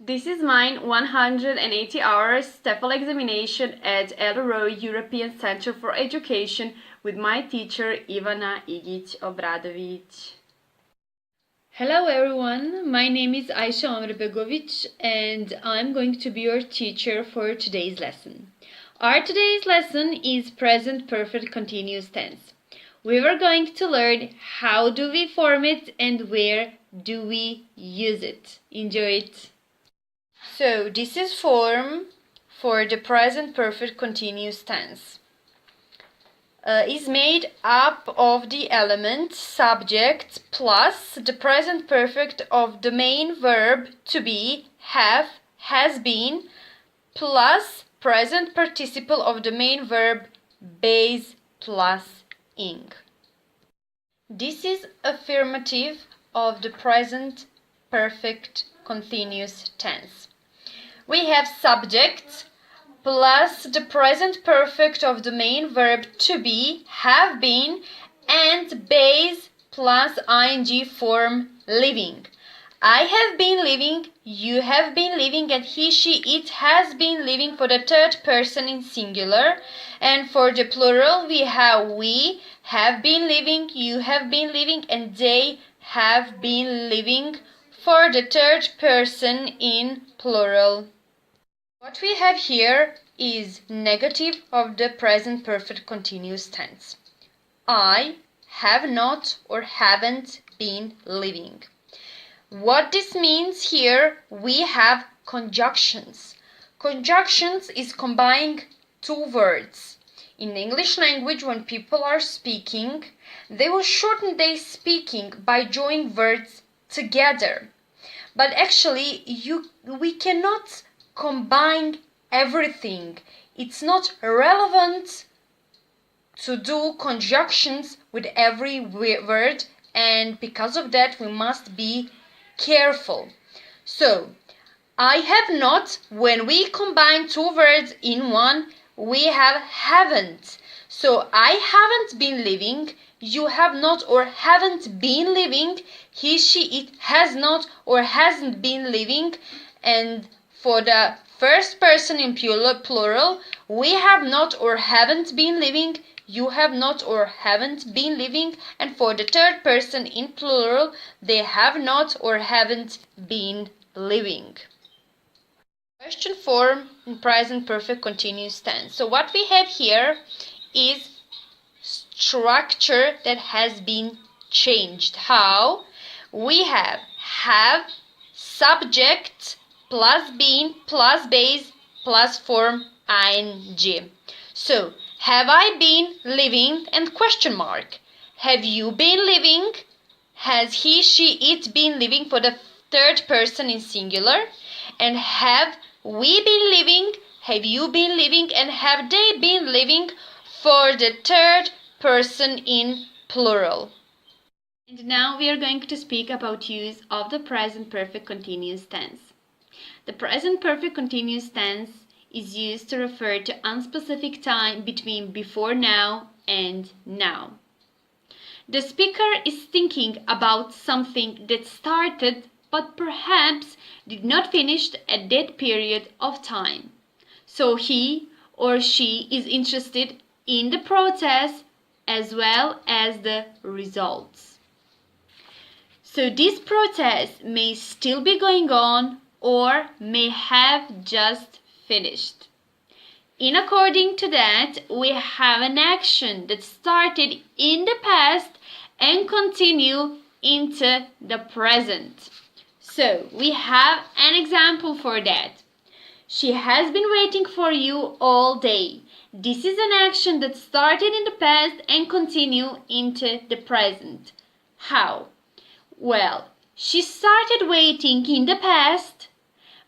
This is mine 180 hours TOEFL examination at LRO European Center for Education with my teacher Ivana Ajša Omerbegović. Hello everyone, my name is Ajša Omerbegović and I'm going to be your teacher for today's lesson. Our today's lesson is present perfect continuous tense. We were going to learn how do we form it and where do we use it. Enjoy it! So this is form for the present perfect continuous tense. Is made up of the element subject plus the present perfect of the main verb to be, have, has been, plus present participle of the main verb base plus ing. This is affirmative of the present perfect continuous tense. We have subject plus the present perfect of the main verb to be, have been, and base plus ing form living. I have been living, you have been living, and he, she, it has been living for the third person in singular. And for the plural we have been living, you have been living, and they have been living for the third person in plural. What we have here is negative of the present perfect continuous tense. I have not or haven't been living. What this means here, we have conjunctions. Conjunctions is combining two words. In English language, when people are speaking, they will shorten their speaking by joining words together. But actually, we cannot combine everything. It's not relevant to do conjunctions with every word, and because of that we must be careful. So I have not, when we combine two words in one, we have haven't. So I haven't been living, you have not or haven't been living, he, she, it has not or hasn't been living. And for the first person in plural, we have not or haven't been living, you have not or haven't been living. And for the third person in plural, they have not or haven't been living. Question form in present perfect continuous tense. So what we have here is structure that has been changed. How? We have subject plus been plus base plus form ing. So have I been living and question mark. Have you been living? Has he, she, it been living for the third person in singular? And have we been living? Have you been living? And have they been living for the third person in plural? And now we are going to speak about use of the present perfect continuous tense. The present perfect continuous tense is used to refer to unspecific time between before now and now. The speaker is thinking about something that started but perhaps did not finish at that period of time. So he or she is interested in the process as well as the results. So this process may still be going on or may have just finished. In according to that, we have an action that started in the past and continue into the present. So we have an example for that. She has been waiting for you all day. This is an action that started in the past and continue into the present. How? Well, she started waiting in the past,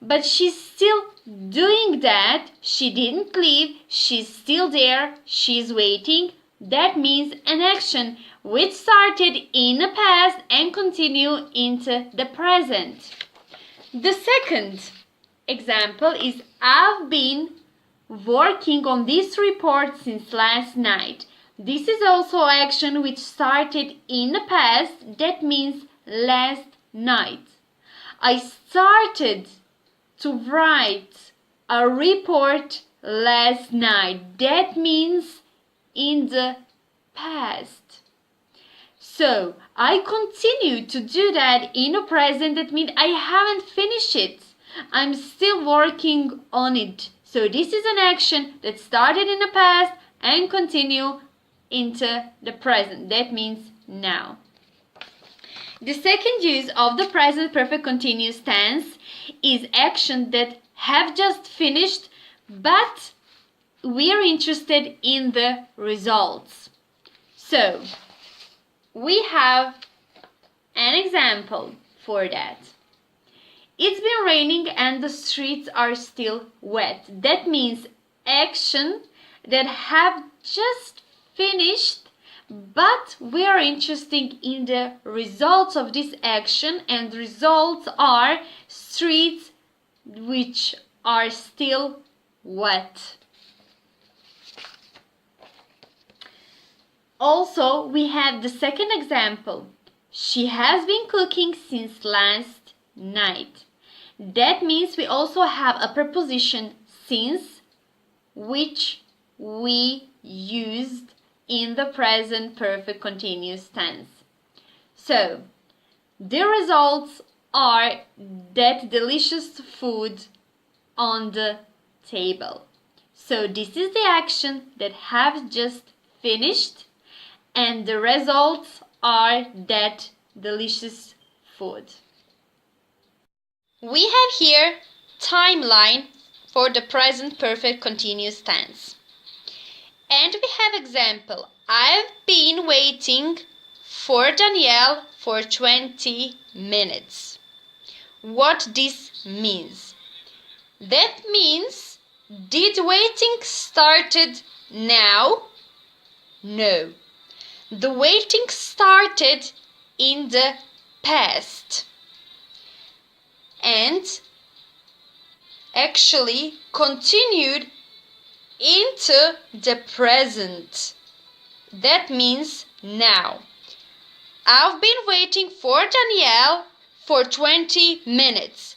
but she's still doing that. She didn't leave, she's still there, she's waiting. That means an action which started in the past and continue into the present. The second example is I've been working on this report since last night. This is also action which started in the past. That means last night. I started to write a report last night. That means in the past. So I continue to do that in the present. That means I haven't finished it. I'm still working on it. So this is an action that started in the past and continue into the present. That means now. The second use of the present perfect continuous tense is action that have just finished, but we are interested in the results. So we have an example for that. It's been raining and the streets are still wet. That means action that have just finished, but we are interested in the results of this action, and the results are streets which are still wet. Also, we have the second example. She has been cooking since last night. That means we also have a preposition since, which we used in the present perfect continuous tense. So, the results are that delicious food on the table. So this is the action that have just finished, and the results are that delicious food. We have here timeline for the present perfect continuous tense. And we have example. I've been waiting for Danielle for 20 minutes. What this means? That means, did waiting started now? No. The waiting started in the past and actually continued into the present. That means now. I've been waiting for Danielle for 20 minutes.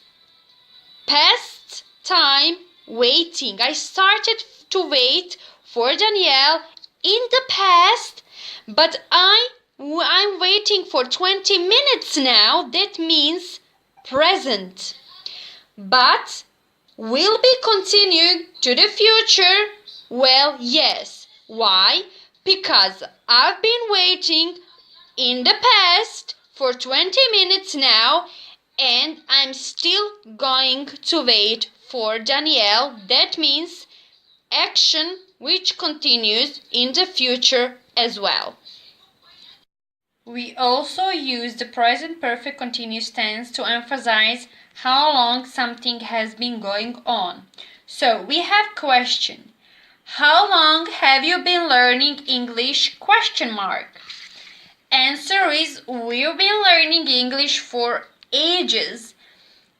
Past time waiting. I started to wait for Danielle in the past, but I'm waiting for 20 minutes now. That means present. But will be continuing to the future? Well, yes. Why? Because I've been waiting in the past for 20 minutes now, and I'm still going to wait for Danielle. That means action which continues in the future as well. We also use the present perfect continuous tense to emphasize how long something has been going on. So we have question. How long have you been learning English? Answer is, we've been learning English for ages.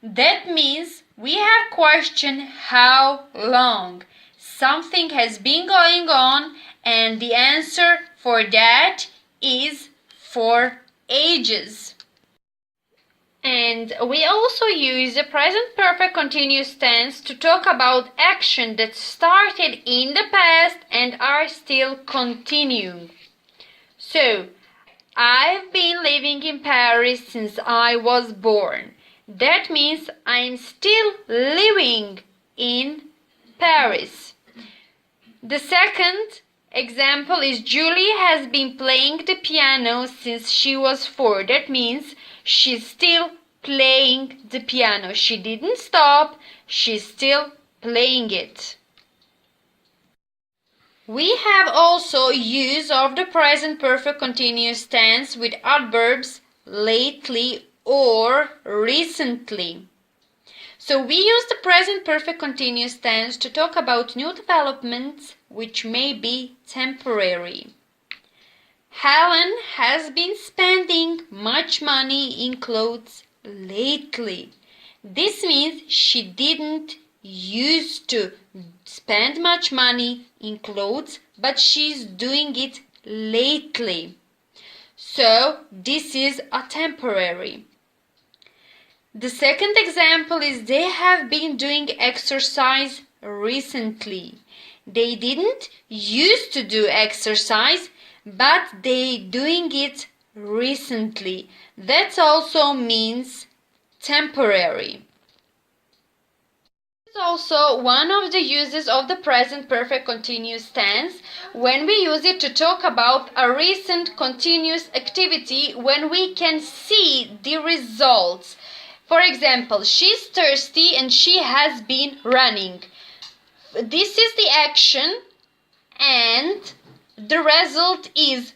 That means we have question how long something has been going on, and the answer for that is for ages. And we also use the present perfect continuous tense to talk about action that started in the past and are still continuing. So, I've been living in Paris since I was born. That means I'm still living in Paris. The second example is Julie has been playing the piano since she was 4. That means she's still playing the piano. She didn't stop, she's still playing it. We have also use of the present perfect continuous tense with adverbs lately or recently. So we use the present perfect continuous tense to talk about new developments which may be temporary. Helen has been spending much money in clothes lately. This means she didn't used to spend much money in clothes, but she's doing it lately. So this is a temporary. The second example is they have been doing exercise recently. They didn't used to do exercise, but they doing it recently. That also means temporary. It's also one of the uses of the present perfect continuous tense when we use it to talk about a recent continuous activity when we can see the results. For example, she's thirsty and she has been running. This is the action and the result is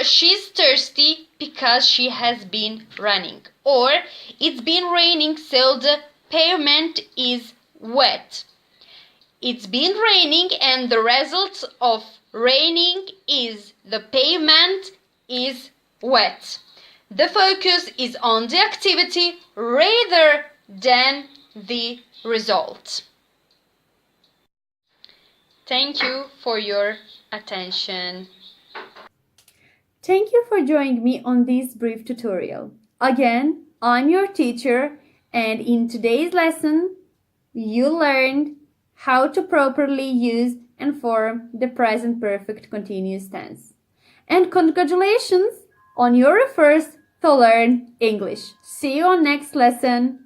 she's thirsty because she has been running. Or it's been raining so the pavement is wet. It's been raining and the result of raining is the pavement is wet. The focus is on the activity rather than the result. Thank you for your attention. Thank you for joining me on this brief tutorial. Again, I'm your teacher, and in today's lesson, you learned how to properly use and form the present perfect continuous tense. And congratulations on your first to learn English. See you on next lesson.